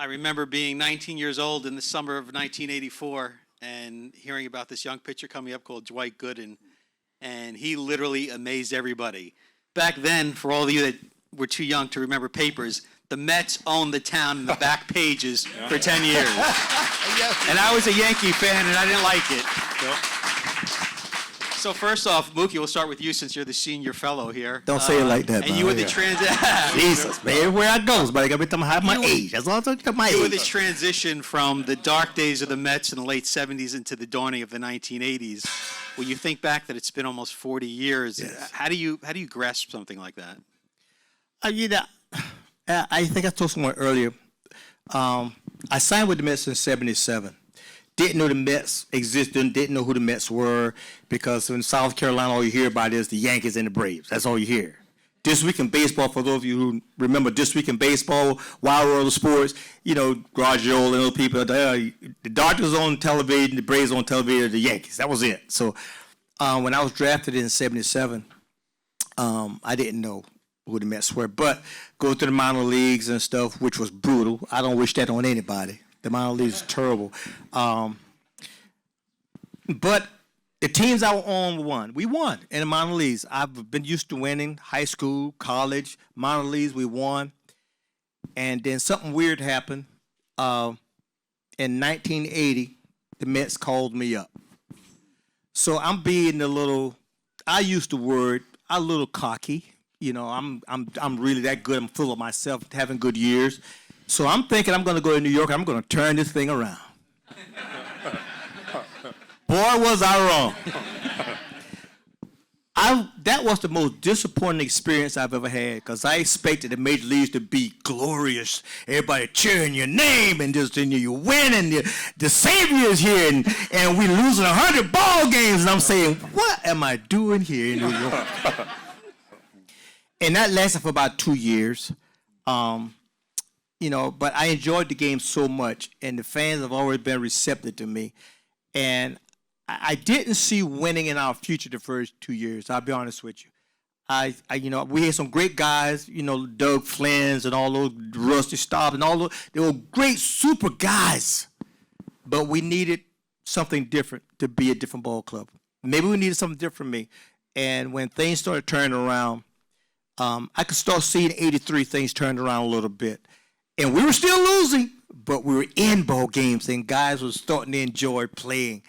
I remember being 19 years old in the summer of 1984 and hearing about this young pitcher coming up called Dwight Gooden, and he literally amazed everybody. Back then, for all of you that were too young to remember papers, the Mets owned the town in the back pages for 10 years. And I was a Yankee fan, and I didn't like it. So first off, Mookie, we'll start with you since you're the senior fellow here. Don't say it like that, And you were the transition. Jesus, man, everywhere I go, somebody got me telling me my age. That's all I'm talking about, my age. You were the transition from the dark days of the Mets in the late 70s into the dawning of the 1980s. When you think back that it's been almost 40 years, yes. how do you grasp something like that? I think I told someone earlier. I signed with the Mets in '77. Didn't know the Mets existed. Didn't know who the Mets were because in South Carolina, all you hear about is the Yankees and the Braves. That's all you hear. This Week in Baseball, for those of you who remember This Week in Baseball, Wild World of Sports, Gargiole and other people, the Dodgers on television, the Braves on television, the Yankees. That was it. So when I was drafted in '77, I didn't know who the Mets were. But go to the minor leagues and stuff, which was brutal. I don't wish that on anybody. The minor leagues is terrible. But the teams I were on won. We won in the minor leagues. I've been used to winning, high school, college, minor leagues, we won. And then something weird happened. In 1980, the Mets called me up. So I'm being I used the word, a little cocky. I'm really that good. I'm full of myself, having good years. So I'm thinking I'm going to go to New York. I'm going to turn this thing around. Boy, was I wrong. That was the most disappointing experience I've ever had because I expected the major leagues to be glorious. Everybody cheering your name and you win and the savior is here and we're losing 100 ball games. And I'm saying, what am I doing here in New York? And that lasted for about 2 years. But I enjoyed the game so much, and the fans have always been receptive to me. And I didn't see winning in our future the first 2 years. I'll be honest with you. We had some great guys, Doug Flynn's and all those Rusty Staubs and all those. They were great, super guys. But we needed something different to be a different ball club. Maybe we needed something different from me. And when things started turning around, I could start seeing '83 things turned around a little bit. And we were still losing, but we were in ball games, and guys were starting to enjoy playing.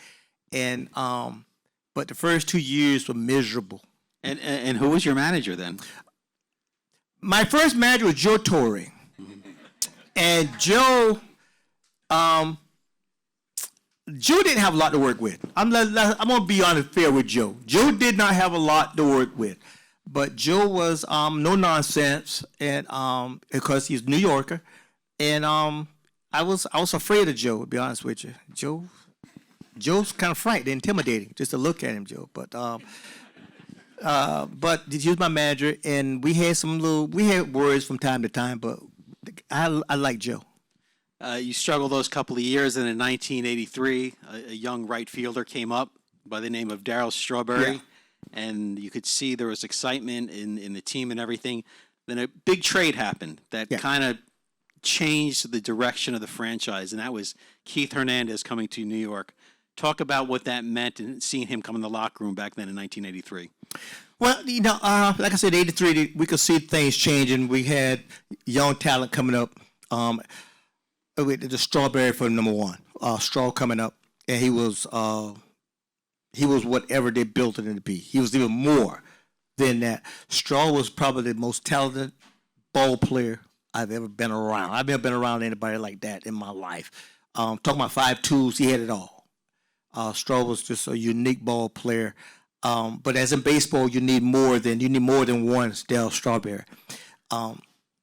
And but the first 2 years were miserable. And who was your manager then? My first manager was Joe Torre. And Joe didn't have a lot to work with. I'm going to be honest, fair with Joe. Joe did not have a lot to work with. But Joe was no nonsense, and because he's a New Yorker, and I was afraid of Joe. To be honest with you, Joe's kind of frightening, intimidating, just to look at him, Joe. But he was my manager, and we had words from time to time, but I like Joe. You struggled those couple of years, and in 1983, a young right fielder came up by the name of Darryl Strawberry. Yeah. And you could see there was excitement in the team and everything. Then a big trade happened that kind of changed the direction of the franchise, and that was Keith Hernandez coming to New York. Talk about what that meant and seeing him come in the locker room back then in 1983. Well, like I said, '83, we could see things changing. We had young talent coming up. The Strawberry for number one. Straw coming up, and he was whatever they built it to be. He was even more than that. Straw was probably the most talented ball player I've ever been around. I've never been around anybody like that in my life. Talking about 5'2", he had it all. Straw was just a unique ball player. But as in baseball, you need more than one Darryl Strawberry.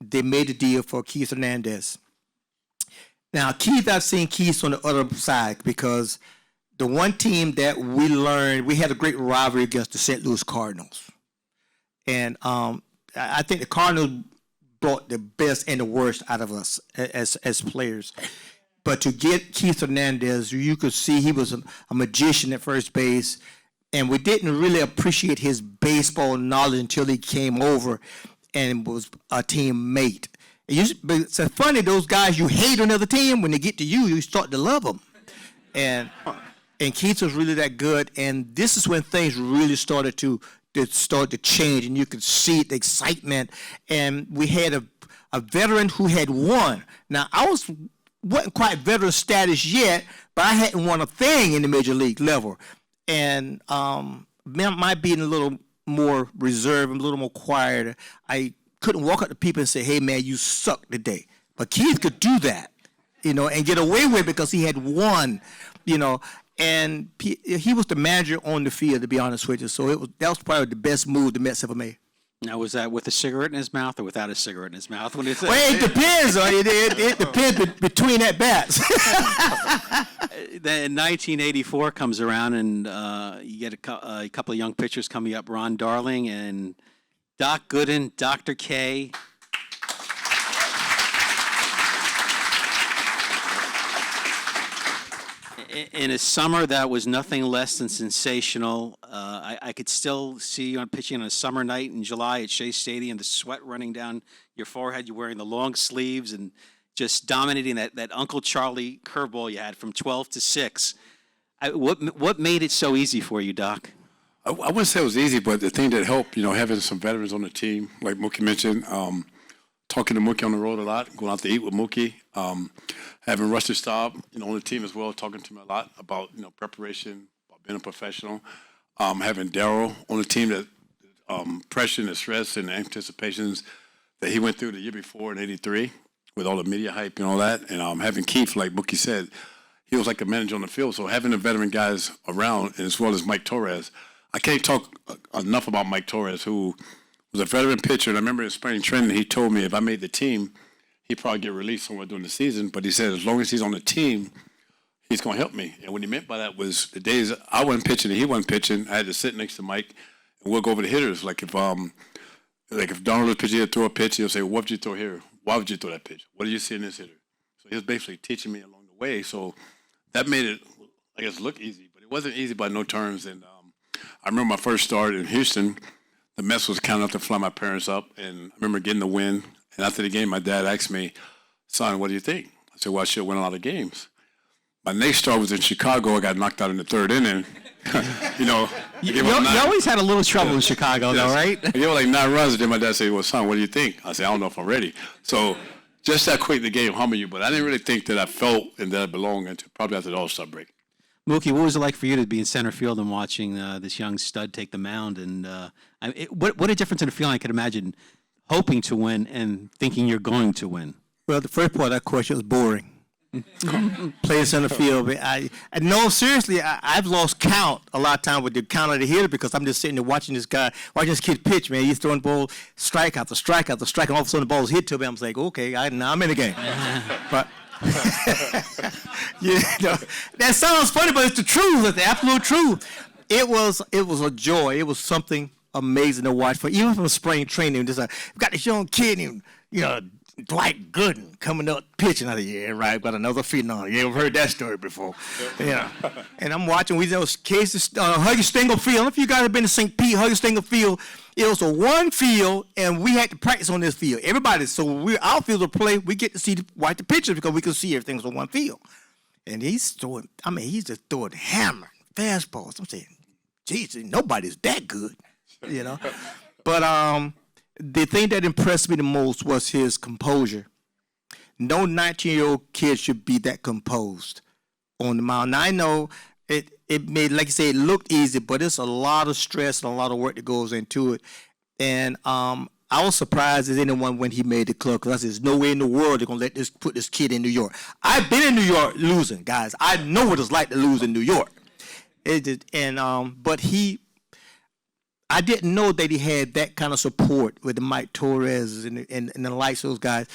They made a deal for Keith Hernandez. Now, I've seen Keith on the other side because the one team that we had a great rivalry against the St. Louis Cardinals. And I think the Cardinals brought the best and the worst out of us as players. But to get Keith Hernandez, you could see he was a magician at first base. And we didn't really appreciate his baseball knowledge until he came over and was a teammate. But it's funny, those guys you hate on the other team, when they get to you, you start to love them. And Keith was really that good. And this is when things really started to change, and you could see the excitement. And we had a veteran who had won. Now, I wasn't quite veteran status yet, but I hadn't won a thing in the major league level. And my being a little more reserved, a little more quiet, I couldn't walk up to people and say, hey, man, you suck today. But Keith could do that, and get away with it because he had won, and he was the manager on the field, to be honest with you. So that was probably the best move the Mets ever made. Now, was that with a cigarette in his mouth or without a cigarette in his mouth? Well, it depends. It depends between at bats. Then 1984 comes around, and you get a couple of young pitchers coming up, Ron Darling and Doc Gooden, Dr. K. In a summer that was nothing less than sensational. I could still see you on pitching on a summer night in July at Shea Stadium, the sweat running down your forehead. You're wearing the long sleeves and just dominating that Uncle Charlie curveball you had from 12 to 6. What made it so easy for you, Doc? I wouldn't say it was easy, but the thing that helped, having some veterans on the team, like Mookie mentioned, talking to Mookie on the road a lot, going out to eat with Mookie, having Rusty Staub, on the team as well, talking to me a lot about, preparation, about being a professional, having Darryl on the team, that pressure and the stress and the anticipations that he went through the year before in '83 with all the media hype and all that, and having Keith, like Mookie said, he was like a manager on the field. So having the veteran guys around, and as well as Mike Torres, I can't talk enough about Mike Torres, who was a veteran pitcher. And I remember in spring training, he told me if I made the team, he'd probably get released somewhere during the season. But he said as long as he's on the team, he's going to help me. And what he meant by that was the days I wasn't pitching and he wasn't pitching, I had to sit next to Mike and we'll go over the hitters. Like if Donald was pitching, he'd throw a pitch, he'll say, what would you throw here? Why would you throw that pitch? What do you see in this hitter? So he was basically teaching me along the way. So that made it, I guess, look easy. But it wasn't easy by no terms. And I remember my first start in Houston, the Mets was kind enough to fly my parents up. And I remember getting the win. And after the game, my dad asked me, son, what do you think? I said, well, I should win a lot of games. My next start was in Chicago. I got knocked out in the third inning. You always had a little trouble in Chicago, though, right? I gave like 9 runs. And then my dad said, well, son, what do you think? I said, I don't know if I'm ready. So just that quick, the game humbled you. But I didn't really think that I felt and that I belonged until probably after the All-Star break. Mookie, what was it like for you to be in center field and watching this young stud take the mound? And what a difference in the feeling I could imagine hoping to win and thinking you're going to win. Well, the first part of that question was boring. Playing center field. No, seriously, I've lost count a lot of time with the count of the hitter because I'm just sitting there watching this kid pitch, man. He's throwing ball, strike after strike after strike, and all of a sudden the ball's hit to me. I'm like, okay, now I'm in the game. But that sounds funny, but it's the truth. It's the absolute truth. It was a joy. It was something amazing to watch. Even from spring training, we've got this young kid, Dwight Gooden coming up pitching out of here, right? Got another phenom. You ever heard that story before? Yeah. And I'm watching. We know cases. Huggy Stengel Field. If you guys have been to St. Pete, Huggy Stengel Field, it was a one field, and we had to practice on this field. Everybody. So our field of play, we get to see watch the pitchers because we can see everything's on one field. And he's just throwing hammer fastballs. I'm saying, geez, nobody's that good, But the thing that impressed me the most was his composure. No 19-year-old kid should be that composed on the mound. Now, I know it made, like you say, it looked easy, but it's a lot of stress and a lot of work that goes into it. And I was surprised as anyone when he made the club because I said, there's no way in the world they're going to put this kid in New York. I've been in New York losing, guys. I know what it's like to lose in New York. But I didn't know that he had that kind of support with the Mike Torres and the likes of those guys.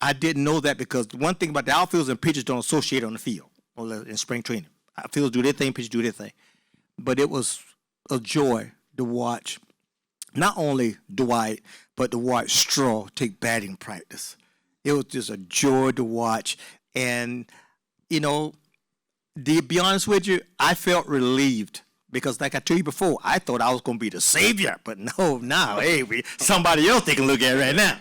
I didn't know that because one thing about the outfielders and pitchers don't associate on the field or in spring training. Outfielders do their thing, pitchers do their thing. But it was a joy to watch not only Dwight, but to watch Straw take batting practice. It was just a joy to watch. And, to be honest with you, I felt relieved. Because like I told you before, I thought I was going to be the savior. But no, hey, somebody else they can look at right now.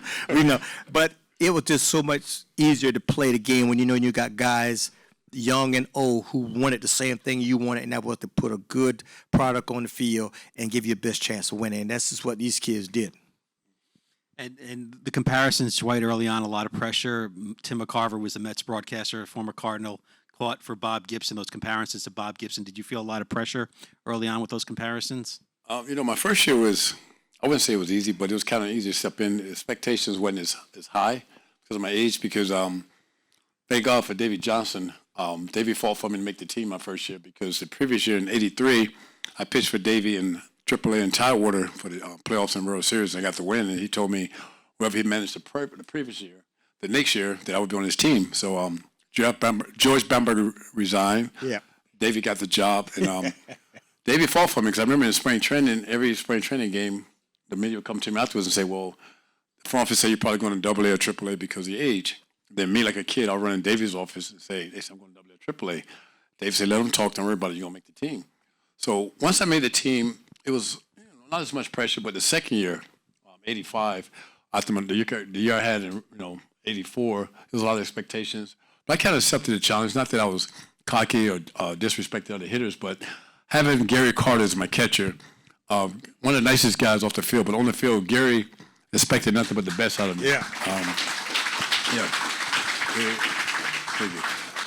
But it was just so much easier to play the game when you got guys young and old who wanted the same thing you wanted, and that was to put a good product on the field and give you the best chance of winning. And that's just what these kids did. And the comparisons, Dwight, early on, a lot of pressure. Tim McCarver was the Mets broadcaster, a former Cardinal, caught for Bob Gibson, those comparisons to Bob Gibson. Did you feel a lot of pressure early on with those comparisons? My first year was, I wouldn't say it was easy, but it was kind of easy to step in. Expectations wasn't as high because of my age, because thank God for Davey Johnson. Davey fought for me to make the team my first year, because the previous year in '83, I pitched for Davey in AAA in Tidewater for the playoffs and World Series. I got the win, and he told me whoever he managed the previous year, the next year, that I would be on his team. So George Bamberger resigned. Yeah. Davey got the job, and Davey fought for me, because I remember in spring training, every spring training game, the media would come to me afterwards and say, well, the front office said you're probably going to AA or AAA because of your age. Then me, like a kid, I'll run in Davey's office and say, they said I'm going to AA or AAA. Dave said, let them talk, don't worry about it, you're going to make the team. So once I made the team, it was not as much pressure, but the second year, '85, after the year I had in '84, there was a lot of expectations. But I kind of accepted the challenge. Not that I was cocky or disrespected other hitters, but having Gary Carter as my catcher, one of the nicest guys off the field, but on the field, Gary expected nothing but the best out of me. Yeah.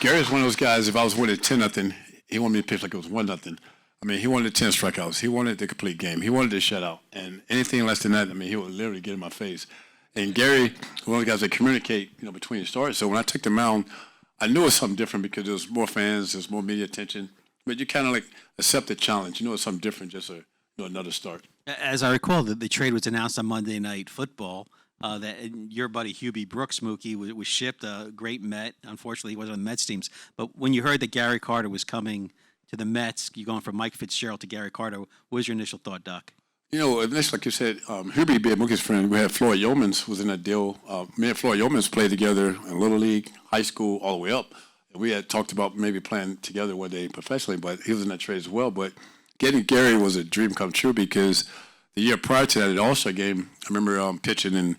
Gary is one of those guys, if I was winning 10-0, he wanted me to pitch like it was 1-0. I mean, he wanted 10 strikeouts. He wanted the complete game. He wanted the shutout. And anything less than that, I mean, he would literally get in my face. And Gary was one of the guys that communicate, between the starts. So when I took the mound, I knew it was something different because there was more fans, there's more media attention. But you kind of accept the challenge. It's something different, just another start. As I recall, the trade was announced on Monday Night Football. That your buddy Hubie Brooks, Mookie, was shipped, a great Met. Unfortunately, he wasn't on the Mets teams. But when you heard that Gary Carter was coming to the Mets, you're going from Mike Fitzgerald to Gary Carter, what was your initial thought, Doc? Next, like you said, Hubie being Mookie's friend, we had Floyd Yeomans was in that deal. Me and Floyd Yeomans played together in Little League, high school, all the way up. And we had talked about maybe playing together one day professionally, but he was in that trade as well. But getting Gary was a dream come true, because the year prior to that, at the All-Star game, I remember pitching, and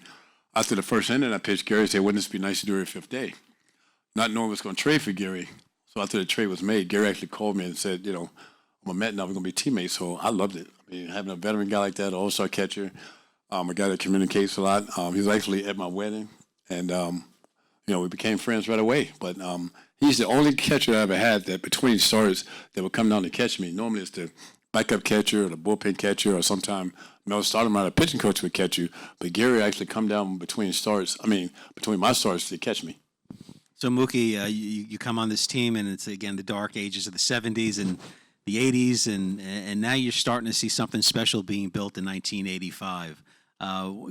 after the first inning I pitched, Gary said, wouldn't this be nice to do it every fifth day? Not knowing I was going to trade for Gary. So after the trade was made, Gary actually called me and said, I'm a Met now, we're going to be teammates. So I loved it. I mean, having a veteran guy like that, an all-star catcher, a guy that communicates a lot. He was actually at my wedding, and, we became friends right away. But he's the only catcher I ever had that between starts that would come down to catch me. Normally it's the backup catcher or the bullpen catcher, or sometime Mel Stoudemire, a pitching coach, would catch you. But Gary actually come down between my starts to catch me. So, Mookie, you come on this team, and it's, again, the dark ages of the 70s and the 80s, and now you're starting to see something special being built in 1985.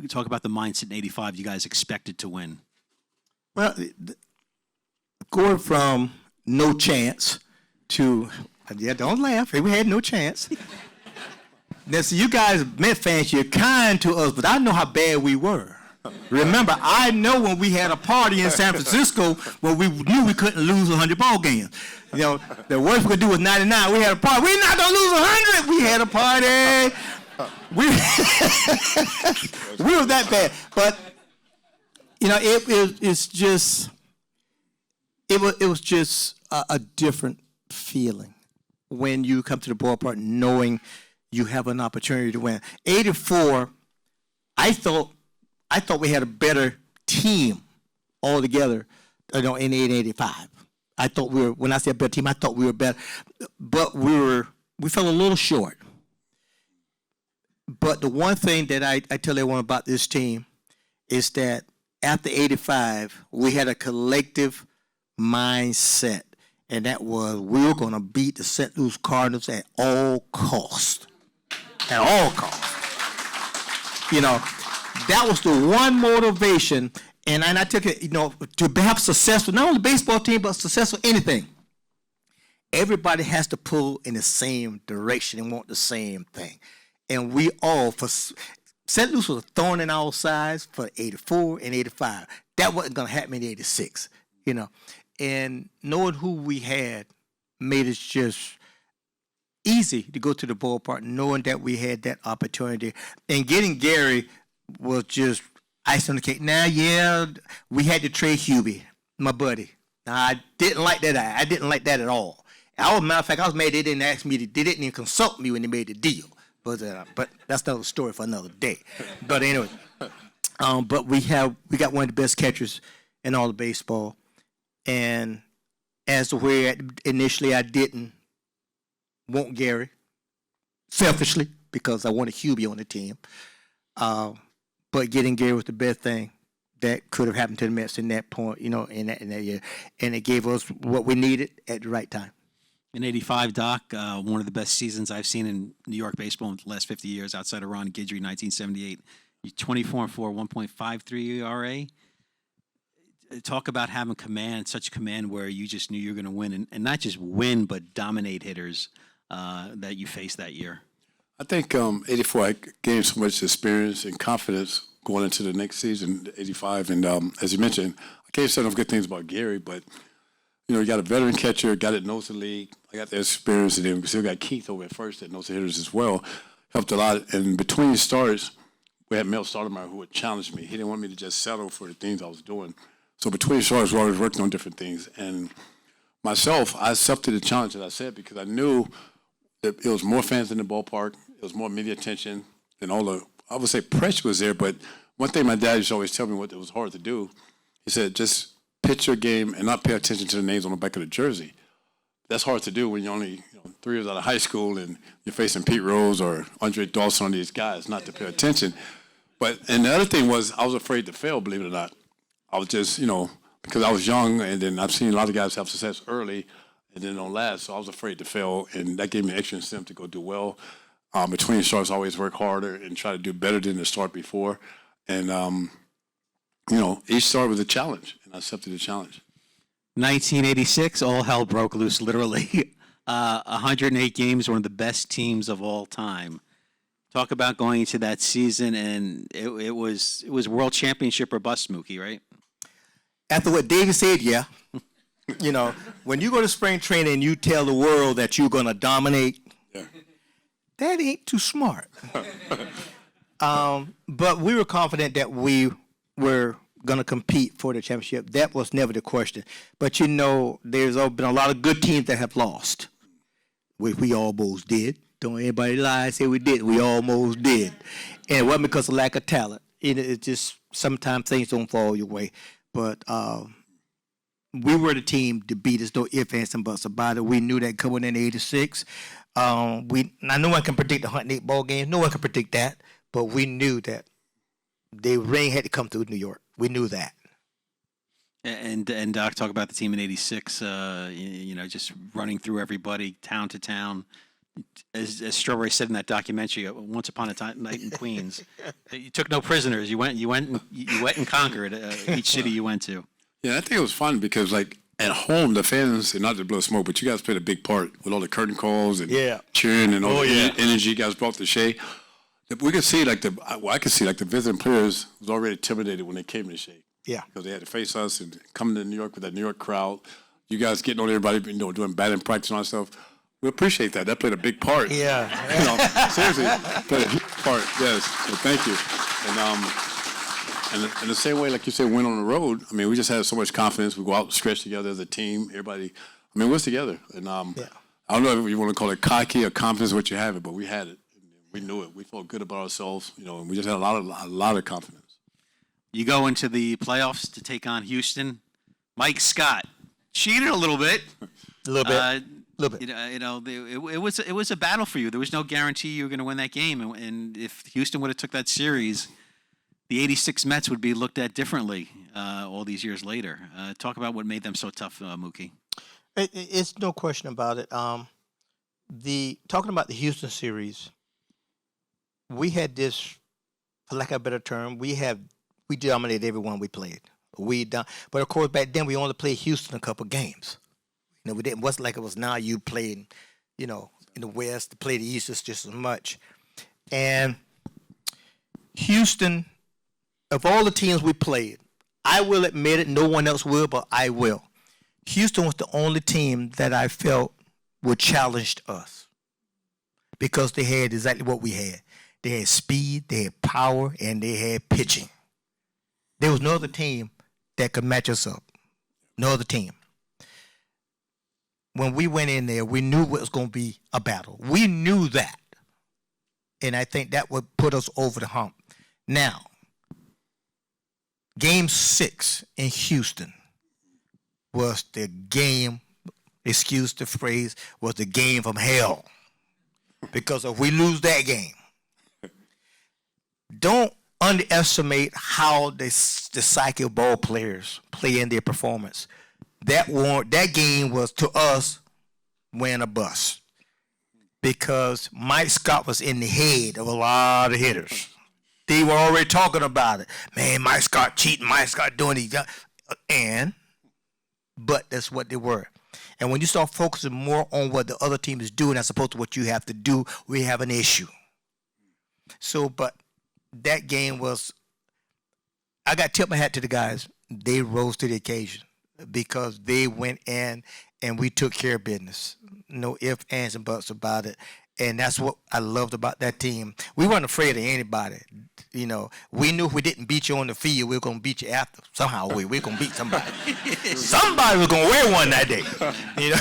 Talk about the mindset in 85 you guys expected to win. Well, going from no chance to, don't laugh, we had no chance. Now, see, you guys, Met fans, you're kind to us, but I know how bad we were. Remember, I know when we had a party in San Francisco when we knew we couldn't lose 100 ball games. The worst we could do was 99. We had a party. We're not going to lose 100. We had a party. We were that bad. But, it was just a different feeling when you come to the ballpark knowing you have an opportunity to win. 84, I thought we had a better team altogether, in 85. I thought when I say a better team, I thought we were better, but we fell a little short. But the one thing that I tell everyone about this team is that after 85, we had a collective mindset, and that was we were going to beat the St. Louis Cardinals at all costs. At all costs. That was the one motivation, and I took it, to have successful, not only baseball team, but successful anything. Everybody has to pull in the same direction and want the same thing. And we all, St. Louis was a thorn in our sides for 84 and 85. That wasn't going to happen in 86, And knowing who we had made it just easy to go to the ballpark, knowing that we had that opportunity. And getting Gary was just, Ice on the cake. Now, yeah, we had to trade Hubie, my buddy. Now, I didn't like that. I didn't like that at all. Matter of fact, I was mad they didn't ask me. They didn't even consult me when they made the deal. But that's another story for another day. But anyway, but we got one of the best catchers in all of baseball. And as to where initially I didn't want Gary, selfishly, because I wanted Hubie on the team. But getting Gary was the best thing that could have happened to the Mets in that point, in that year. And it gave us what we needed at the right time. In '85, Doc, one of the best seasons I've seen in New York baseball in the last 50 years, outside of Ron Guidry, 1978. You 24-4, 1.53 ERA. Talk about having such command where you just knew you were going to win, and not just win, but dominate hitters that you faced that year. I think '84, I gained so much experience and confidence going into the next season, '85. And as you mentioned, I can't say enough good things about Gary, but you got a veteran catcher, got it knows the league. I got the experience, and then we still got Keith over at first that knows the hitters as well. Helped a lot. And between starts, we had Mel Stoudemire who would challenge me. He didn't want me to just settle for the things I was doing. So between starts, we were always working on different things. And myself, I accepted the challenge, as I said, because I knew that it was more fans in the ballpark. It was more media attention and all the, I would say pressure was there. But one thing my dad used to always tell me what it was hard to do, he said, just pitch your game and not pay attention to the names on the back of the jersey. That's hard to do when you're only 3 years out of high school and you're facing Pete Rose or Andre Dawson on these guys, not to pay attention. And the other thing was I was afraid to fail, believe it or not. I was just, because I was young, and then I've seen a lot of guys have success early and then don't last, so I was afraid to fail, and that gave me extra incentive to go do well. Between starts, I always work harder and try to do better than the start before. And, each start was a challenge, and I accepted the challenge. 1986, all hell broke loose, literally. 108 games, one of the best teams of all time. Talk about going into that season, and it was World Championship or bust, Mookie, right? After what David said, yeah. When you go to spring training and you tell the world that you're going to dominate, yeah, that ain't too smart. But we were confident that we were going to compete for the championship. That was never the question. But, there's been a lot of good teams that have lost. We almost did. Don't anybody lie and say we did. We almost did. And it wasn't because of lack of talent. It's just sometimes things don't fall your way. But we were the team to beat us, no ifs, ands, and buts about it. We knew that coming in '86. Now, no one can predict the 108 ball game. No one can predict that. But we knew that the rain had to come through New York. We knew that. And Doc, talk about the team in '86. Just running through everybody, town to town. As Strawberry said in that documentary, Once Upon a Night in Queens, you took no prisoners. You went and conquered each city you went to. Yeah, I think it was fun because, at home, the fans, and not to blow smoke, but you guys played a big part with all the curtain calls and cheering and all the energy you guys brought to Shea. We could see, I could see, the visiting players was already intimidated when they came to Shea. Yeah. Because they had to face us and coming to New York with that New York crowd. You guys getting on everybody, doing batting practice and all that stuff. We appreciate that. That played a big part. Yeah. Seriously, played a huge part. Yes. So thank you. And in the same way, like you said, went on the road. I mean, we just had so much confidence. We go out and stretch together as a team. Everybody, we was together. And I don't know if you want to call it cocky or confidence, what you have it, but we had it. We knew it. We felt good about ourselves. And we just had a lot of confidence. You go into the playoffs to take on Houston. Mike Scott cheated a little bit. A little bit. It was a battle for you. There was no guarantee you were going to win that game, and if Houston would have took that series, the '86 Mets would be looked at differently all these years later. Talk about what made them so tough, Mookie. It's no question about it. Talking about the Houston series, we had this, for lack of a better term, we dominated everyone we played. But of course back then we only played Houston a couple games. We didn't. Wasn't like it was now. You played, in the West, to play the East is just as much. And Houston, of all the teams we played, I will admit it. No one else will, but I will. Houston was the only team that I felt would challenge us because they had exactly what we had. They had speed, they had power, and they had pitching. There was no other team that could match us up. No other team. When we went in there, we knew it was going to be a battle. We knew that. And I think that would put us over the hump. Now, Game 6 in Houston was the game, excuse the phrase, was the game from hell. Because if we lose that game, don't underestimate how the psyche of ball players play in their performance. That game was, to us, win a bus. Because Mike Scott was in the head of a lot of hitters. They were already talking about it. Man, Mike Scott cheating, Mike Scott doing these. But that's what they were. And when you start focusing more on what the other team is doing as opposed to what you have to do, we have an issue. So, but that game was, I got to tip my hat to the guys. They rose to the occasion because they went in and we took care of business. No ifs, ands, and buts about it. And that's what I loved about that team. We weren't afraid of anybody. You know, we knew if we didn't beat you on the field, we were going to beat you after. Somehow we were going to beat somebody. Somebody was going to wear one that day. You know?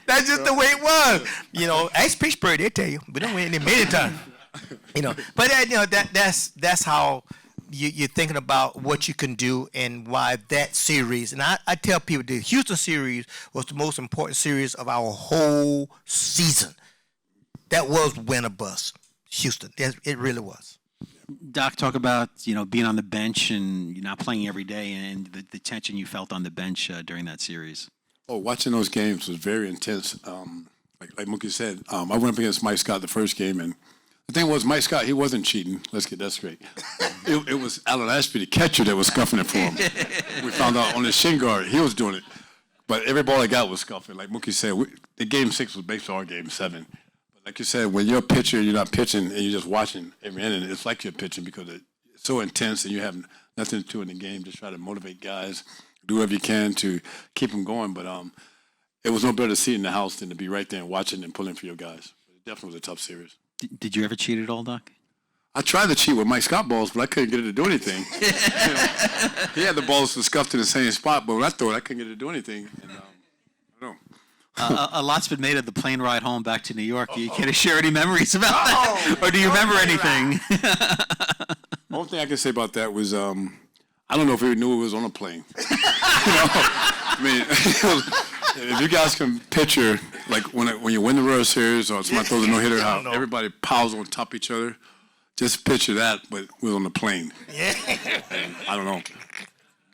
That's just the way it was. You know, ask Pittsburgh, they'll tell you. We don't win it many times. You know, but that's how you're thinking about what you can do and why that series. And I tell people the Houston series was the most important series of our whole season. That was win or bust. Houston, it really was. Doc, talk about being on the bench and you're not playing every day and the tension you felt on the bench during that series. Oh, watching those games was very intense. Like Mookie said, I went up against Mike Scott the first game, and the thing was, Mike Scott, he wasn't cheating. Let's get that straight. It was Alan Ashby, the catcher, that was scuffing it for him. We found out on the shin guard, he was doing it. But every ball I got was scuffing. Like Mookie said, the Game 6 was based on Game 7. But like you said, when you're a pitcher, you're not pitching, and you're just watching every inning, it's like you're pitching because it's so intense and you have nothing to do in the game. Just try to motivate guys, do whatever you can to keep them going. But it was no better to see it in the house than to be right there and watching and pulling for your guys. It definitely was a tough series. Did you ever cheat at all, Doc? I tried to cheat with Mike Scott balls, but I couldn't get it to do anything. He had the balls scuffed in the same spot, but when I threw it, I couldn't get it to do anything. And, I don't know. A lot's been made of the plane ride home back to New York. Do you care to share any memories about that? Or do you remember anything? The only thing I can say about that was I don't know if he knew it was on a plane. I mean, if you guys can picture, like when you win the World Series or somebody throws a no-hitter out, everybody piles on top of each other. Just picture that, but we was on the plane. Yeah. I don't know.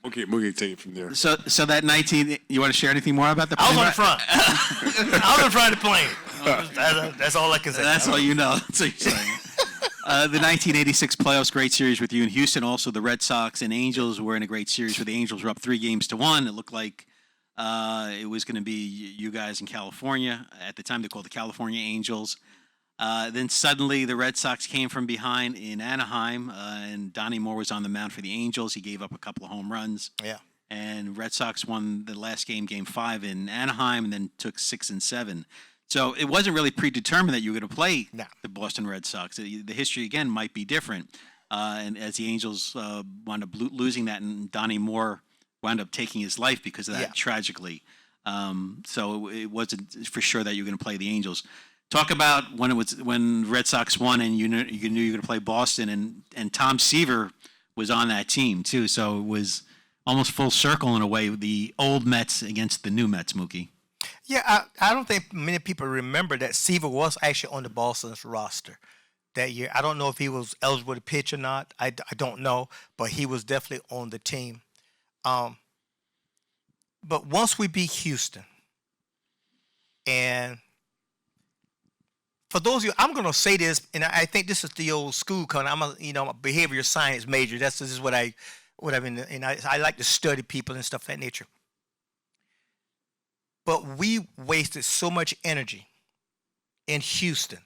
Okay, Mookie, take it from there. So that 19, you want to share anything more about the plane? I was on the front. I was in front of the plane. That's all I can say. That's all you know. That's what you're saying. The 1986 playoffs, great series with you in Houston. Also, the Red Sox and Angels were in a great series where the Angels were up 3-1. It looked like it was going to be you guys in California. At the time, they called the California Angels. Then suddenly the Red Sox came from behind in Anaheim, and Donnie Moore was on the mound for the Angels. He gave up a couple of home runs. Yeah. And Red Sox won the last game, Game 5 in Anaheim, and then took 6 and 7. So it wasn't really predetermined that you were going to play the Boston Red Sox. The history, again, might be different. And as the Angels wound up losing that, and Donnie Moore wound up taking his life because of that, tragically. So it wasn't for sure that you were going to play the Angels. Talk about when Red Sox won and you knew you were going to play Boston, and Tom Seaver was on that team too. So it was almost full circle in a way, the old Mets against the new Mets, Mookie. Yeah, I don't think many people remember that Seaver was actually on the Boston's roster that year. I don't know if he was eligible to pitch or not. I don't know, but he was definitely on the team. But once we beat Houston, and for those of you, I'm going to say this, and I think this is the old school kind. I'm a behavioral science major. This is what I've been, and I like to study people and stuff of that nature. But we wasted so much energy in Houston.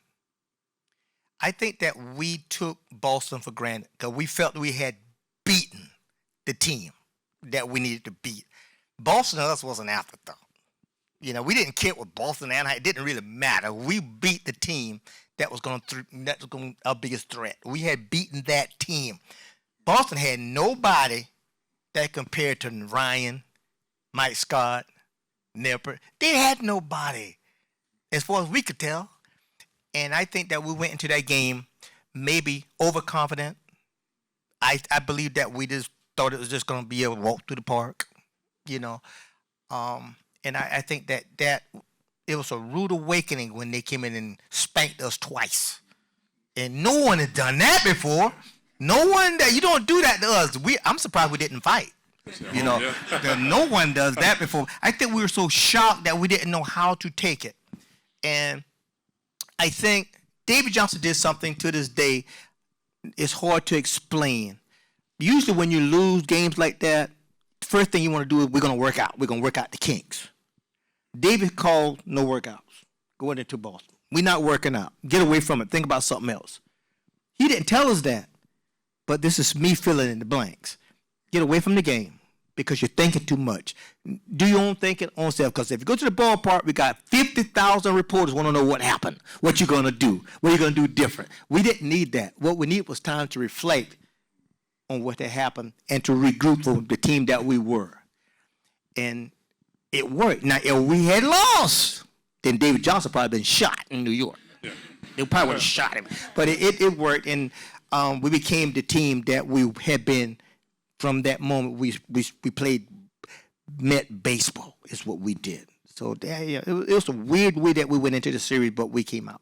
I think that we took Boston for granted because we felt we had beaten the team that we needed to beat. Boston to us was an afterthought. You know, we didn't care what Boston and it didn't really matter. We beat the team that was going our biggest threat. We had beaten that team. Boston had nobody that compared to Ryan, Mike Scott, Nipper. They had nobody, as far as we could tell. And I think that we went into that game maybe overconfident. I believe that we just thought it was just going to be a walk through the park, you know. And I think that it was a rude awakening when they came in and spanked us twice. And no one had done that before. No one you don't do that to us. I'm surprised we didn't fight. You know, no one does that before. I think we were so shocked that we didn't know how to take it. And I think David Johnson did something to this day. It's hard to explain. Usually when you lose games like that, first thing you want to do is we're going to work out. We're going to work out the kinks. David called no workouts going into Boston. We're not working out. Get away from it. Think about something else. He didn't tell us that, but this is me filling in the blanks. Get away from the game because you're thinking too much. Do your own thinking on self, because if you go to the ballpark, we got 50,000 reporters want to know what happened, what you're going to do, what you're going to do different. We didn't need that. What we need was time to reflect on what had happened and to regroup for the team that we were. And it worked. Now, if we had lost, then David Johnson probably been shot in New York. Yeah. They probably would have shot him. But it worked, and we became the team that we had been from that moment. We played met baseball is what we did. So it was a weird way that we went into the series, but we came out.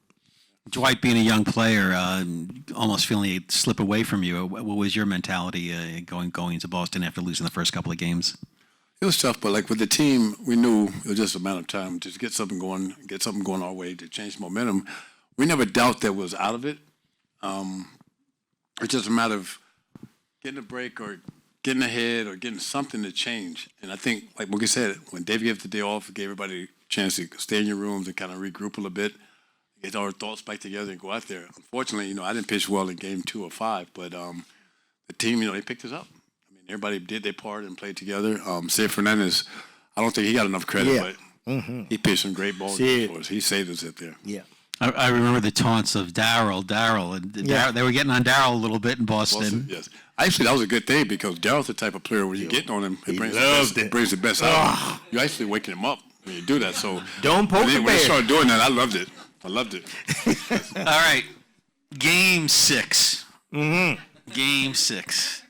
Dwight, being a young player, almost feeling it slip away from you. What was your mentality going into Boston after losing the first couple of games? It was tough, but like with the team, we knew it was just a matter of time to get something going our way to change momentum. We never doubt that we was out of it. It's just a matter of getting a break or getting ahead or getting something to change. And I think, like Mookie said, when Dave gave the day off, it gave everybody a chance to stay in your rooms and kind of regroup a little bit, get our thoughts back together and go out there. Unfortunately, I didn't pitch well in game 2 or 5, but the team, they picked us up. Everybody did their part and played together. Sid Fernandez, I don't think he got enough credit, but he pitched some great balls for us. He saved us out there. Yeah. I remember the taunts of Darryl, and they were getting on Darryl a little bit in Boston. Yes. Actually, that was a good thing because Darryl's the type of player where you're getting on him, it brings the best out of him. You're actually waking him up when you do that. So don't poke the bear. When they started doing that, I loved it. All right. Game 6. Mm-hmm. Game 6.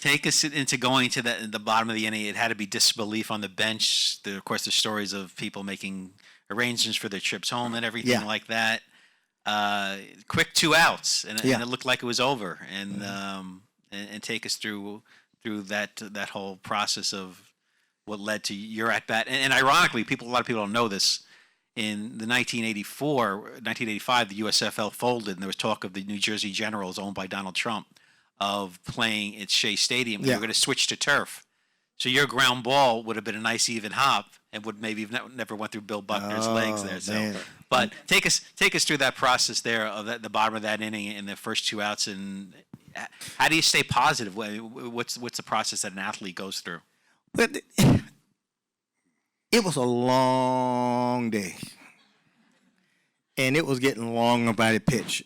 Take us into going to the bottom of the inning. It had to be disbelief on the bench. Of course, the stories of people making arrangements for their trips home and everything like that. Quick 2 outs, and it looked like it was over. And take us through that whole process of what led to your at bat. And ironically, a lot of people don't know this. In the 1985, the USFL folded, and there was talk of the New Jersey Generals, owned by Donald Trump, of playing at Shea Stadium. They were going to switch to turf. So your ground ball would have been a nice even hop and would maybe have never went through Bill Buckner's legs there. So, but take us through that process there of the bottom of that inning and the first 2 outs, and how do you stay positive? What's the process that an athlete goes through? But it was a long day, and it was getting longer by the pitch.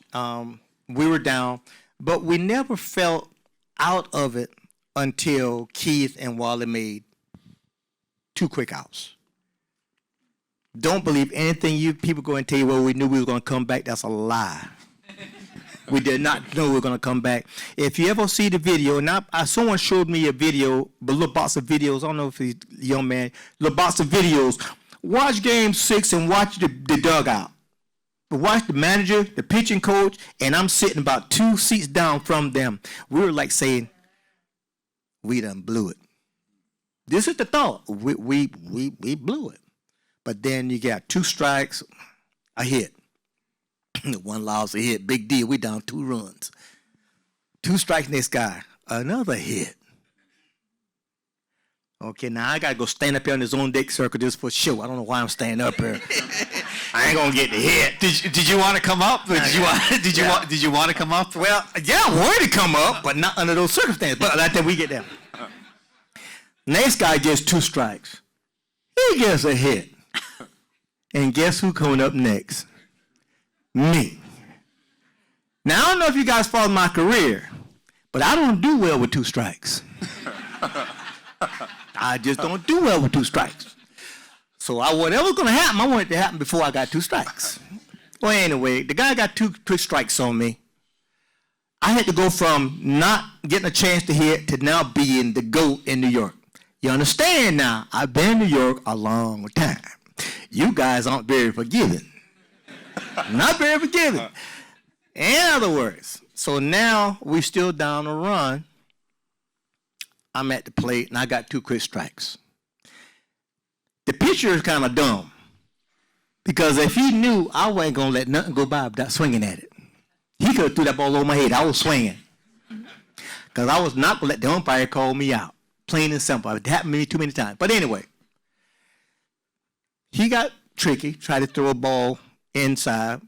We were down. But we never felt out of it until Keith and Wally made 2 quick outs. Don't believe anything you people go and tell you, well, we knew we were going to come back. That's a lie. We did not know we were going to come back. If you ever see the video, and someone showed me a video, a little box of videos. I don't know if he's a young man. Little box of videos. Watch Game 6 and watch the dugout. Watch the manager, the pitching coach, and I'm sitting about 2 seats down from them. We were like saying, we done blew it. This is the thought. We blew it. But then you got 2 strikes, a hit. 1 loss, a hit. Big deal. We down 2 runs. 2 strikes next guy. Another hit. Okay, now I gotta go stand up here on the zone deck circle just for show. I don't know why I'm standing up here. I ain't gonna get the hit. Did you want to come up? Did you want to come up? Well, yeah, I wanted to come up, but not under those circumstances. But I think we get there. Next guy gets 2 strikes. He gets a hit. And guess who coming up next? Me. Now, I don't know if you guys follow my career, but I don't do well with 2 strikes. I just don't do well with 2 strikes. So whatever's going to happen, I want it to happen before I got 2 strikes. Well, anyway, the guy got 2 quick strikes on me. I had to go from not getting a chance to hit to now being the GOAT in New York. You understand now, I've been in New York a long time. You guys aren't very forgiving. Not very forgiving. In other words, so now we're still down a run. I'm at the plate, and I got 2 quick strikes. The pitcher is kind of dumb, because if he knew I wasn't going to let nothing go by without swinging at it, he could have threw that ball over my head. I was swinging, because I was not going to let the umpire call me out. Plain and simple. It happened to me too many times. But anyway, he got tricky, tried to throw a ball inside.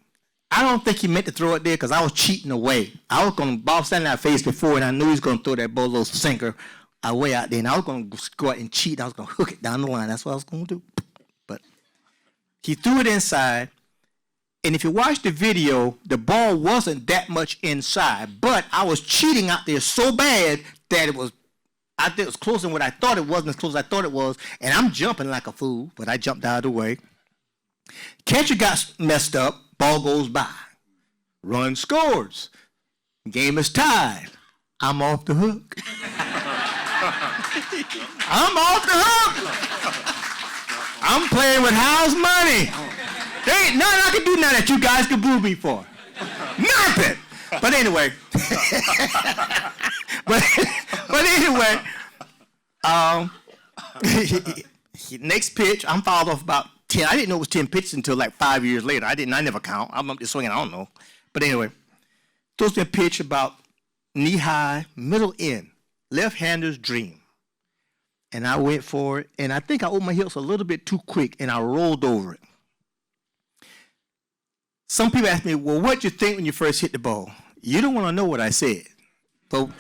I don't think he meant to throw it there because I was cheating away. I was going to ball standing out face before, and I knew he was going to throw that ball, little sinker, way out there. And I was going to go out and cheat. I was going to hook it down the line. That's what I was going to do. But he threw it inside. And if you watch the video, the ball wasn't that much inside. But I was cheating out there so bad that it was, I think it was closer than what I thought it wasn't as close as I thought it was. And I'm jumping like a fool, but I jumped out of the way. Catcher got messed up. Ball goes by. Run scores. Game is tied. I'm off the hook. I'm off the hook. I'm playing with house money. There ain't nothing I can do now that you guys can boo me for. Nothing. But anyway. Next pitch, I'm fouled off about 10. I didn't know it was 10 pitches until like 5 years later. I never count. I'm up just swinging, I don't know. But anyway, throws me a pitch about knee high, middle end, left-hander's dream. And I went for it, and I think I opened my hips a little bit too quick, and I rolled over it. Some people ask me, well, what'd you think when you first hit the ball? You don't want to know what I said. But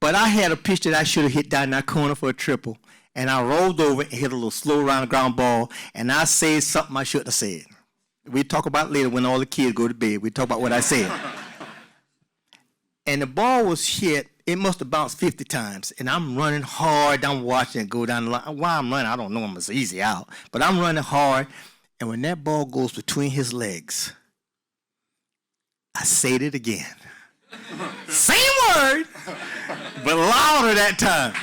I had a pitch that I should have hit down that corner for a triple, and I rolled over and hit a little slow round the ground ball, and I said something I shouldn't have said. We talk about it later when all the kids go to bed. We talk about what I said. And the ball was hit. It must have bounced 50 times, and I'm running hard. I'm watching it go down the line. Why I'm running, I don't know. It's easy out. But I'm running hard, and when that ball goes between his legs, I said it again. Same word, but louder that time.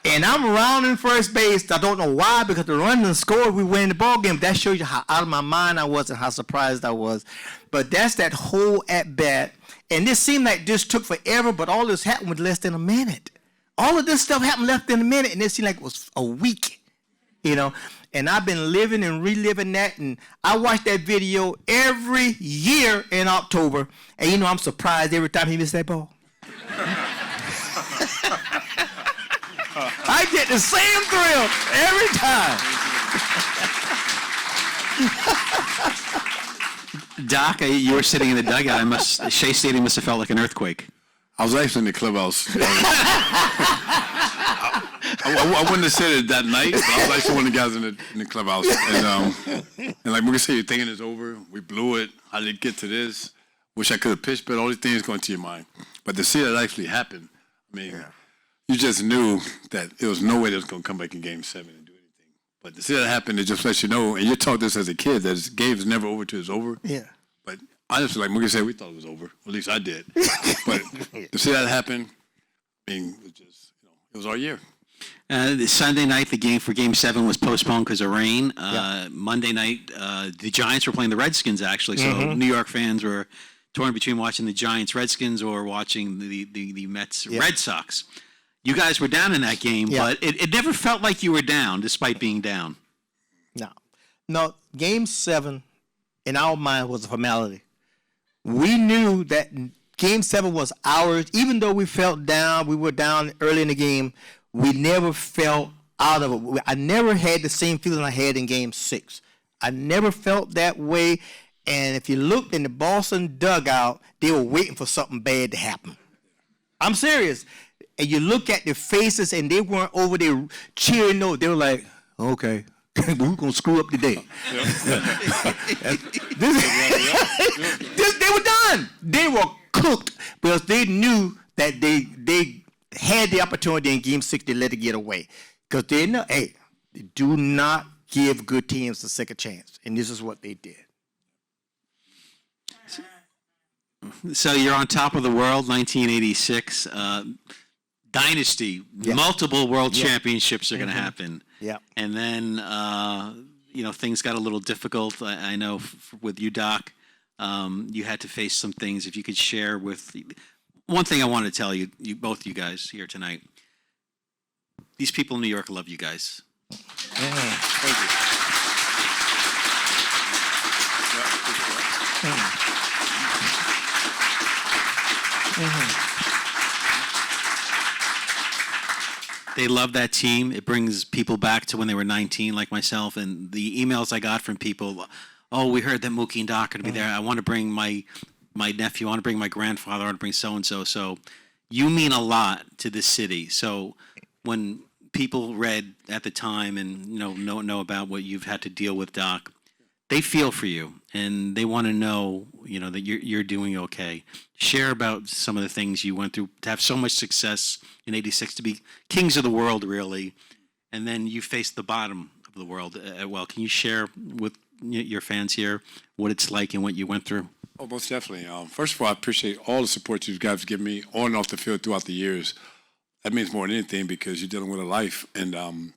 And I'm rounding first base. I don't know why, because the run and score, we win the ball game. That shows you how out of my mind I was and how surprised I was. But that's that whole at-bat. And this seemed like this took forever, but all this happened with less than a minute. All of this stuff happened less than a minute, and it seemed like it was a week, you know. And I've been living and reliving that, and I watch that video every year in October, and you know I'm surprised every time he missed that ball. I get the same thrill every time. Doc, you were sitting in the dugout. Shea Stadium must have felt like an earthquake. I was actually in the clubhouse. I wouldn't have said it that night, but I was actually one of the guys in the clubhouse. And like Mookie said, you're thinking it's over. We blew it. How did it get to this? Wish I could have pitched, but all these things going to your mind. But to see that actually happen, I mean, you just knew that there was no way that was going to come back in Game 7 and do anything. But to see that happen, it just lets you know, and you taught this as a kid, that this game is never over till it's over. Yeah. But honestly, like Mookie said, we thought it was over. At least I did. But to see that happen, I mean, it was just, it was our year. The Sunday night, the game for Game 7 was postponed because of rain. Monday night, the Giants were playing the Redskins, actually. So New York fans were torn between watching the Giants-Redskins or watching the Mets-Red Sox. You guys were down in that game, but it never felt like you were down, despite being down. No, Game 7, in our mind, was a formality. We knew that Game 7 was ours. Even though we felt down, we were down early in the game, we never felt out of it. I never had the same feeling I had in Game 6. I never felt that way. And if you looked in the Boston dugout, they were waiting for something bad to happen. I'm serious. And you look at their faces, and they weren't over there cheering. No, they were like, okay, but we're going to screw up today. They were done. They were cooked because they knew that they had the opportunity in Game 6 to let it get away. Because they know, hey, do not give good teams a second chance. And this is what they did. So you're on top of the world, 1986. Dynasty, multiple world championships are going to happen. Yeah. And then, things got a little difficult. I know with you, Doc, you had to face some things. If you could share with one thing I wanted to tell you, both you guys here tonight. These people in New York love you guys. Thank you. They love that team. It brings people back to when they were 19, like myself. And the emails I got from people, oh, we heard that Mookie and Doc are going to be there. I want to bring my nephew. I want to bring my grandfather. I want to bring so-and-so. So you mean a lot to this city. So when people read at the time and know about what you've had to deal with, Doc, they feel for you and they want to know that you're doing okay. Share about some of the things you went through to have so much success in '86, to be kings of the world, really, and then you faced the bottom of the world. Well, can you share with your fans here what it's like and what you went through? Oh, most definitely. First of all, I appreciate all the support you guys give me on and off the field throughout the years. That means more than anything because you're dealing with a life. And I'm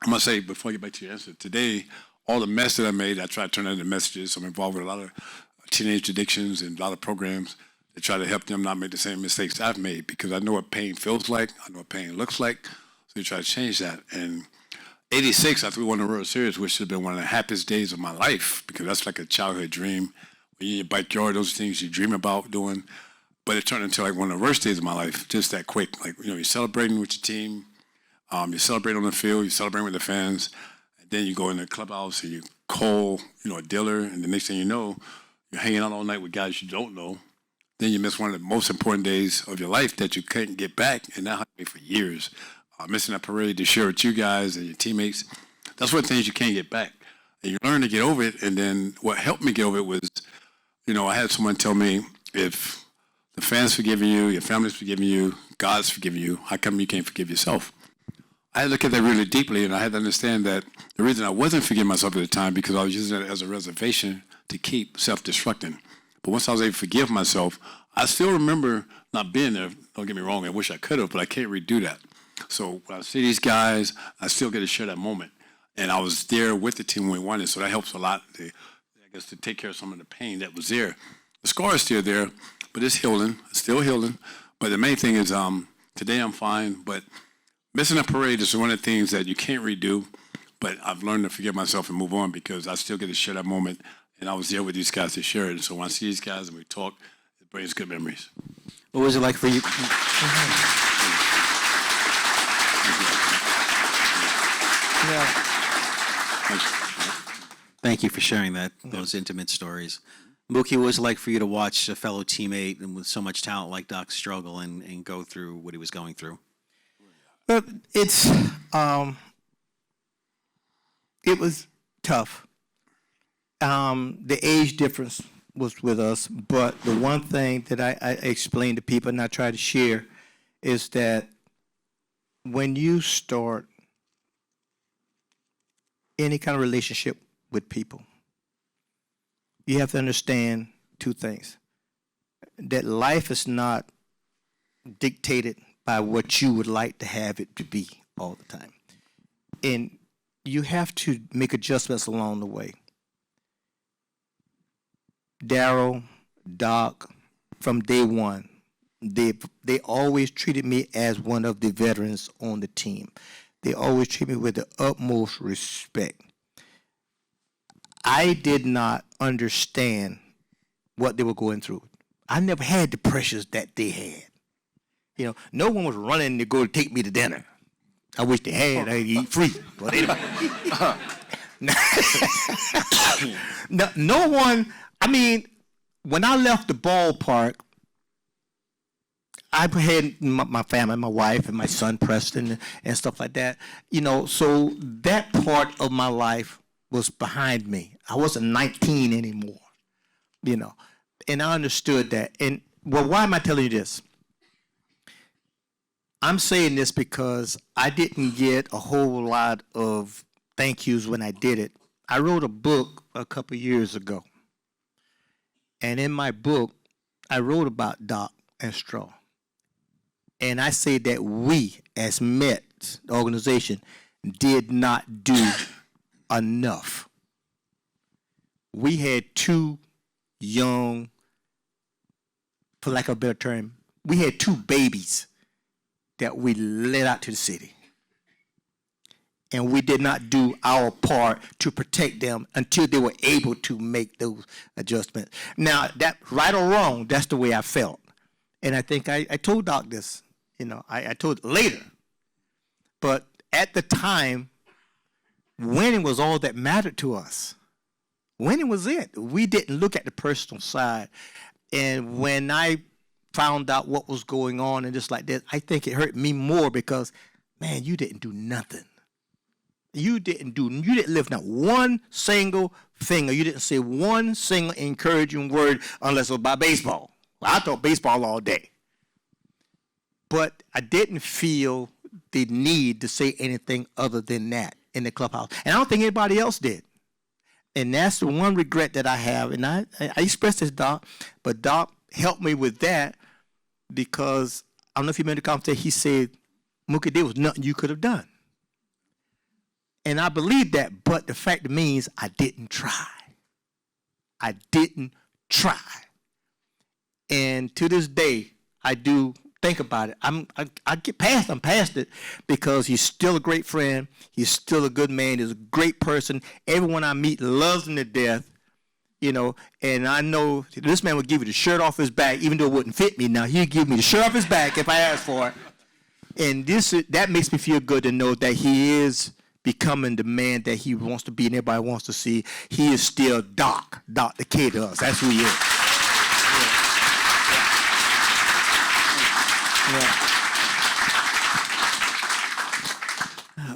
going to say, before I get back to your answer, today, all the mess that I made, I try to turn that into messages. I'm involved with a lot of teenage addictions and a lot of programs that try to help them not make the same mistakes I've made because I know what pain feels like. I know what pain looks like. So you try to change that. And '86, after we won the World Series, which should have been one of the happiest days of my life because that's like a childhood dream. When you're in your backyard, those things you dream about doing. But it turned into like one of the worst days of my life, just that quick. Like, you're celebrating with your team. You celebrate on the field. You celebrate with the fans. And then you go in the clubhouse and you call, a dealer. And the next thing you know, you're hanging out all night with guys you don't know. Then you miss one of the most important days of your life that you couldn't get back. And that happened to me for years. Missing that parade to share with you guys and your teammates. That's one of the things you can't get back. And you learn to get over it. And then what helped me get over it was, I had someone tell me, if the fans forgiving you, your family's forgiving you, God's forgiving you, how come you can't forgive yourself? I had to look at that really deeply, and I had to understand that the reason I wasn't forgiving myself at the time because I was using it as a reservation to keep self-destructing. But once I was able to forgive myself, I still remember not being there. Don't get me wrong, I wish I could have, but I can't redo that. So when I see these guys, I still get to share that moment. And I was there with the team when we won it, so that helps a lot, to take care of some of the pain that was there. The scar is still there, but it's healing, still healing. But the main thing is today I'm fine, but missing a parade is one of the things that you can't redo, but I've learned to forgive myself and move on because I still get to share that moment, and I was there with these guys to share it. And so when I see these guys and we talk, it brings good memories. What was it like for you? Thank you for sharing those intimate stories. Mookie, what was it like for you to watch a fellow teammate and with so much talent like Doc struggle and go through what he was going through? But it was tough. The age difference was with us, but the one thing that I explain to people and I try to share is that when you start any kind of relationship with people, you have to understand two things. That life is not dictated by what you would like to have it to be all the time. And you have to make adjustments along the way. Daryl, Doc, from day one, they always treated me as one of the veterans on the team. They always treat me with the utmost respect. I did not understand what they were going through. I never had the pressures that they had. No one was running to go take me to dinner. I wish they had. I'd eat free. But no one. I mean, when I left the ballpark, I had my family, my wife, and my son Preston, and stuff like that. So that part of my life was behind me. I wasn't 19 anymore. And I understood that. And why am I telling you this? I'm saying this because I didn't get a whole lot of thank yous when I did it. I wrote a book a couple years ago. And in my book, I wrote about Doc and Straw. And I say that we, as Mets, the organization, did not do enough. We had two young, for lack of a better term, we had two babies that we let out to the city. And we did not do our part to protect them until they were able to make those adjustments. Now, that right or wrong, that's the way I felt. And I think I told Doc this, I told it later. But at the time, winning was all that mattered to us. Winning was it. We didn't look at the personal side. And when I found out what was going on and just like that, I think it hurt me more because, man, you didn't do nothing. You didn't lift not one single finger. You didn't say one single encouraging word unless it was about baseball. Well, I thought baseball all day. But I didn't feel the need to say anything other than that in the clubhouse. And I don't think anybody else did. And that's the one regret that I have. And I expressed this, Doc, but Doc helped me with that because, I don't know if you remember the conversation, he said, Mookie, there was nothing you could have done. And I believe that, but the fact remains I didn't try. I didn't try. And to this day, I do think about it. I get past. I'm past it because he's still a great friend. He's still a good man. He's a great person. Everyone I meet loves him to death. And I know this man would give you the shirt off his back, even though it wouldn't fit me. Now he'd give me the shirt off his back if I asked for it. And that makes me feel good to know that he is becoming the man that he wants to be and everybody wants to see. He is still Doc the K to us. That's who he is.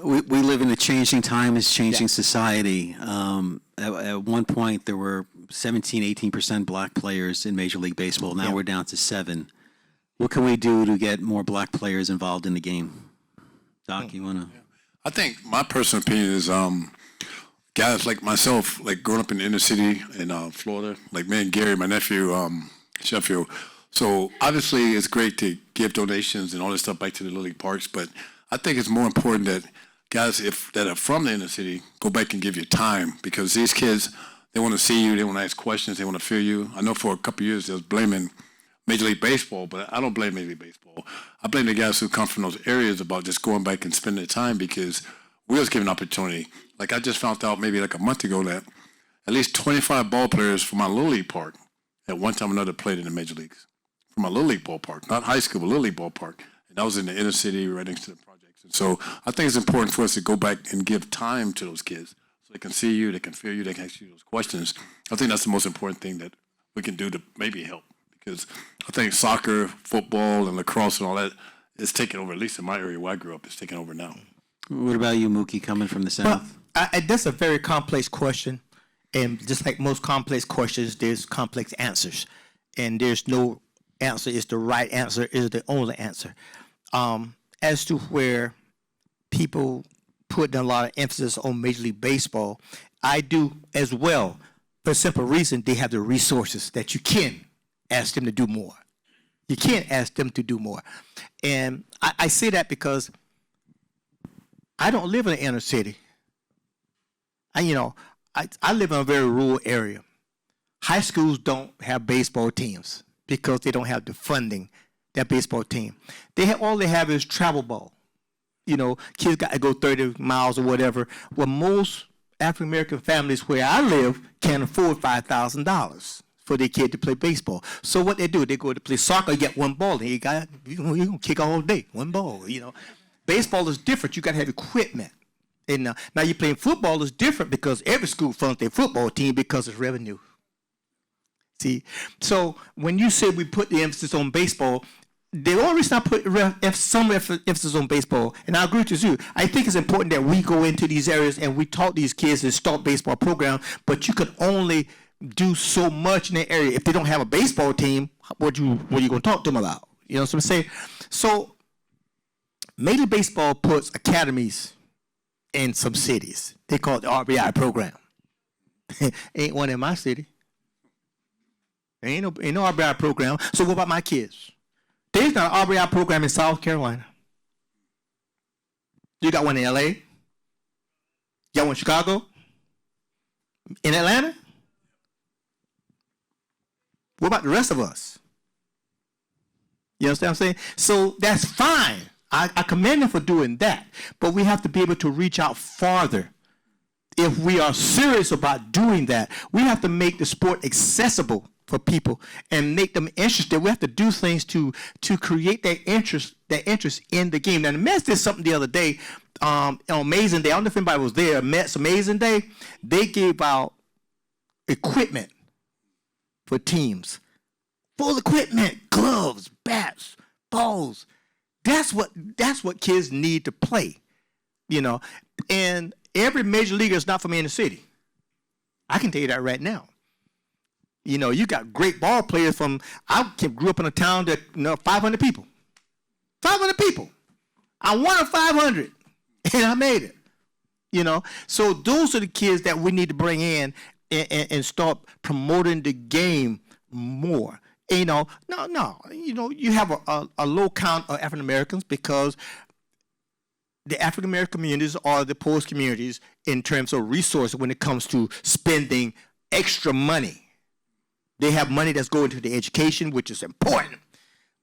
We live in a changing time, it's changing society. At one point, there were 17, 18% black players in Major League Baseball. Now we're down to 7. What can we do to get more black players involved in the game? Doc, you want to? I think my personal opinion is guys like myself, like growing up in the inner city in Florida, like me and Gary, my nephew, Sheffield. So obviously it's great to give donations and all this stuff back to the Little League parks, but I think it's more important that guys that are from the inner city go back and give you time because these kids, they want to see you, they want to ask questions, they want to feel you. I know for a couple of years they was blaming Major League Baseball, but I don't blame Major League Baseball. I blame the guys who come from those areas about just going back and spending their time because we was given opportunity. Like I just found out maybe like a month ago that at least 25 ball players from my Little League park at one time or another played in the Major Leagues. From my Little League ballpark, not high school, but Little League ballpark. And that was in the inner city right next to the projects. And so I think it's important for us to go back and give time to those kids so they can see you, they can feel you, they can ask you those questions. I think that's the most important thing that we can do to maybe help. Because I think soccer, football, and lacrosse and all that is taking over, at least in my area where I grew up, it's taking over now. What about you, Mookie, coming from the South? Well, that's a very complex question. And just like most complex questions, there's complex answers. And there's no answer is the right answer, is the only answer. As to where people put a lot of emphasis on Major League Baseball, I do as well. For a simple reason, they have the resources that you can ask them to do more. You can't ask them to do more. And I say that because I don't live in the inner city. I live in a very rural area. High schools don't have baseball teams because they don't have the funding, that baseball team. All they have is travel ball. Kids got to go 30 miles or whatever. Well, most African-American families where I live can't afford $5,000 for their kid to play baseball. So what they do, they go to play soccer, you get one ball, and you're going to kick all day, one ball, Baseball is different. You got to have equipment. And now you're playing football is different because every school funds their football team because it's revenue. See, so when you say we put the emphasis on baseball, the only reason I put some emphasis on baseball, and I agree with you, I think it's important that we go into these areas and we taught these kids and start baseball program, but you can only do so much in that area. If they don't have a baseball team, what are you going to talk to them about? You know what I'm saying? So Major League Baseball puts academies in some cities. They call it the RBI program. Ain't one in my city. Ain't no RBI program. So what about my kids? There's not an RBI program in South Carolina. You got one in LA? You got one in Chicago? In Atlanta? What about the rest of us? You understand what I'm saying? So that's fine. I commend them for doing that. But we have to be able to reach out farther. If we are serious about doing that, we have to make the sport accessible for people and make them interested. We have to do things to create that interest in the game. Now, the Mets did something the other day on Amazing Day. I don't know if anybody was there. Mets Amazing Day. They gave out equipment for teams. Full equipment, gloves, bats, balls. That's what kids need to play, you know. And every major leaguer is not from inner city. I can tell you that right now. You know, you got great ball players from. I grew up in a town that 500 people. 500 people. I'm one of 500, and I made it. You know, so those are the kids that we need to bring in and start promoting the game more. You know, no. You know, you have a low count of African Americans because the African American communities are the poorest communities in terms of resources when it comes to spending extra money. They have money that's going to the education, which is important.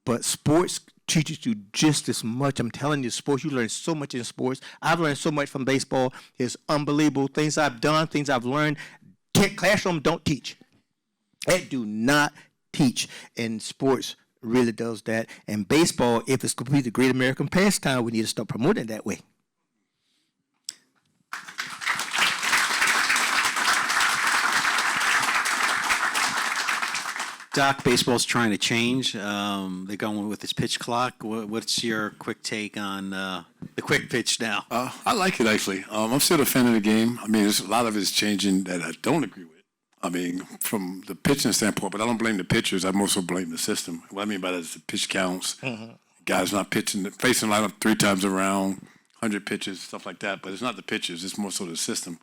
But sports teaches you just as much. I'm telling you, sports, you learn so much in sports. I've learned so much from baseball. It's unbelievable. Things I've done, things I've learned. Classroom don't teach. They do not teach. And sports really does that. And baseball, if it's going to be the great American pastime, we need to start promoting it that way. Doc, baseball's trying to change. They're going with this pitch clock. What's your quick take on the quick pitch now? I like it, actually. I'm still a fan of the game. I mean, there's a lot of it's changing that I don't agree with. I mean, from the pitching standpoint, but I don't blame the pitchers. I mostly blame the system. What I mean by that is the pitch counts. Mm-hmm. Guys not pitching, facing lineup 3 times around, 100 pitches, stuff like that. But it's not the pitchers. It's more so the system.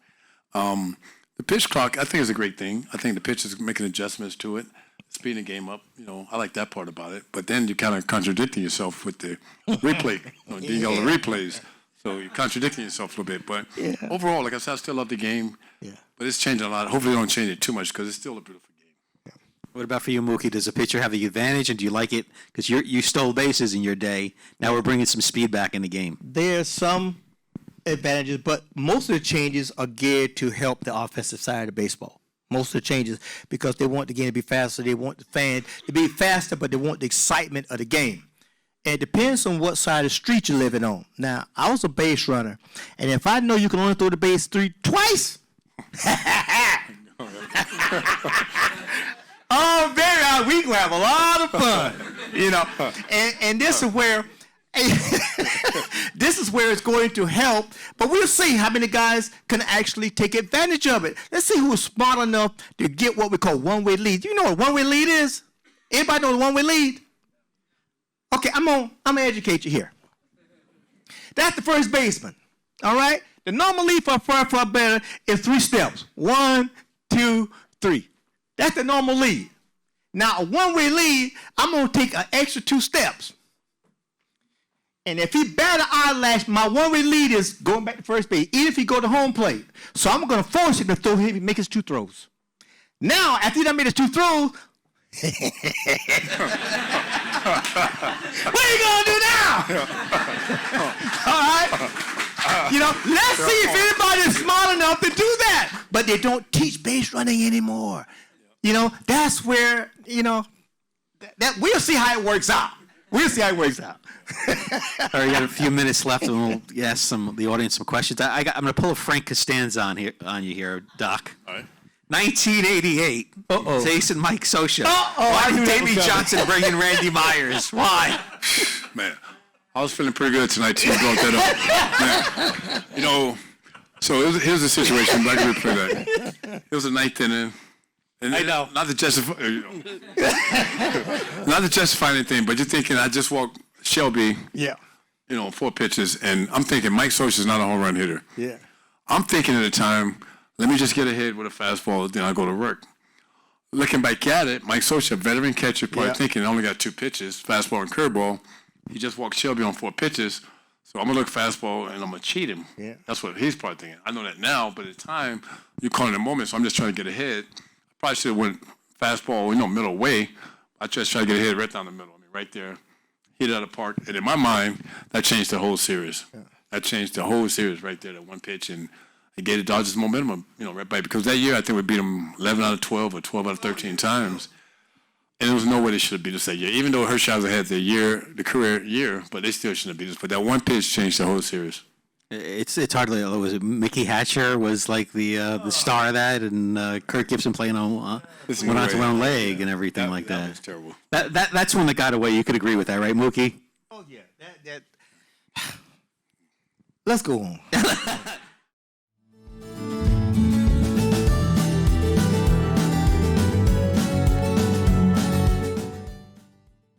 The pitch clock, I think, is a great thing. I think the pitchers making adjustments to it, speeding the game up. You know, I like that part about it. But then you're kind of contradicting yourself with the replay. You know, the replays. So you're contradicting yourself a little bit. But overall, like I said, I still love the game. Yeah. But it's changing a lot. Hopefully they don't change it too much because it's still a beautiful game. Yeah. What about for you, Mookie? Does a pitcher have the advantage, and do you like it? Because you stole bases in your day. Now we're bringing some speed back in the game. There's some advantages, but most of the changes are geared to help the offensive side of baseball. Most of the changes because they want the game to be faster. They want the fan to be faster, but they want the excitement of the game. And it depends on what side of the street you're living on. Now, I was a base runner, and if I know you can only throw the base twice, oh, baby, we gonna have a lot of fun, you know. And this is where it's going to help. But we'll see how many guys can actually take advantage of it. Let's see who's smart enough to get what we call one-way lead. You know what a one-way lead is? Anybody know the one-way lead? Okay, I'm gonna educate you here. That's the first baseman. All right. The normal lead for a batter is 3 steps. 1, 2, 3. That's the normal lead. Now, a one-way lead, I'm going to take an extra 2 steps. And if he bat an eyelash, my one-way lead is going back to first base, even if he go to home plate. So I'm going to force him to throw him, make his 2 throws. Now, after he done made his 2 throws, what are you going to do now? All right? You know, let's see if anybody is smart enough to do that. But they don't teach base running anymore. You know, that's where, you know, that we'll see how it works out. We'll see how it works out. All right, we got a few minutes left, and we'll ask the audience some questions. I'm going to pull a Frank Costanza on you here, Doc. All right. 1988. Jason Mike Scioscia. Why I knew that Davey was coming. Johnson bringing Randy Myers? Why? Man, I was feeling pretty good tonight till you brought that up. Man, you know, so here's the situation. Back to play that. It was the ninth inning. And I know. Not to justify, not to justify anything, but you're thinking I just walked Shelby, Yeah. 4 pitches, and I'm thinking Mike Scioscia's not a home run hitter. Yeah. I'm thinking at the time, let me just get ahead with a fastball, then I'll go to work. Looking back at it, Mike Scioscia, veteran catcher, probably thinking I only got 2 pitches, fastball and curveball. He just walked Shelby on 4 pitches, so I'm going to look fastball and I'm going to cheat him. Yeah. That's what he's probably thinking. I know that now, but at the time, you're calling a moment, so I'm just trying to get ahead. I probably should have went fastball, middle way. I just tried to get ahead right down the middle. I mean, right there, hit it out of the park. And in my mind, that changed the whole series. Yeah. That changed the whole series right there, that one pitch, and it gave the Dodgers momentum, right back. Because that year, I think we beat them 11 out of 12 or 12 out of 13 times. And there was no way they should have beat us that year. Even though Hershiser had the career year, but they still shouldn't have beat us. But that one pitch changed the whole series. It's hardly. Was it Mickey Hatcher was like the star of that, and Kurt Gibson playing on went on to one leg and everything like that. That was terrible. That's one that got away. You could agree with that, right, Mookie? Oh, yeah. Let's go on.